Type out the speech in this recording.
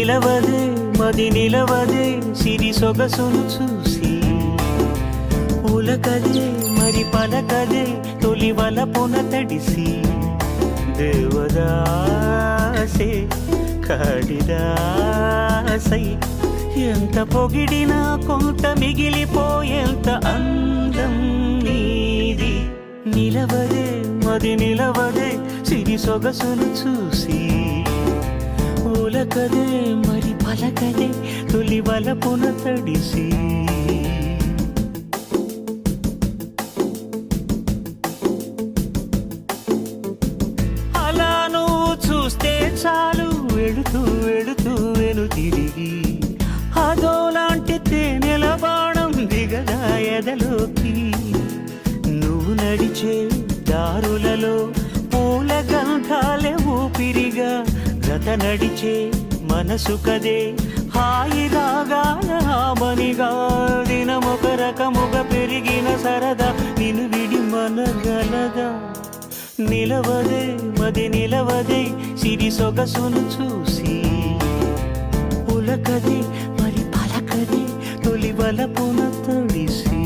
నిలవదే మది నిలవదే సిరి సొగసును చూసి ఉలకదే మరి పలకదే తొలి వలపున తడిసి దేవదాసే కాళిదాసై ఎంత పొగిడినా కొంత మిగిలిపోయేంత అందం నీది నిలవదే మది నిలవదే సిరి సొగసును చూసి ఉలకదే మరి పలకదే తొలి వలపున తడిసి అలా నువ్వు చూస్తే చాలు వెళుతూ వెళుతూ వెను తిరిగి అదోలాంటి తేనెల బాణం దిగదా ఎదలోకి నువ్వు నడిచే దారులలో పూల గంధాలే ఊపిరిగా గత నడిచే మనసు కదే హాయి రాగాల హామనిగా దినమొక రకముగా పెరిగిన సరదా నిన్ను విడి మనగలదా నిలవదే మది నిలవదే సిరి సొగసును చూసి ఉలకదే మరి పలకదే తొలి వలపున తడిసి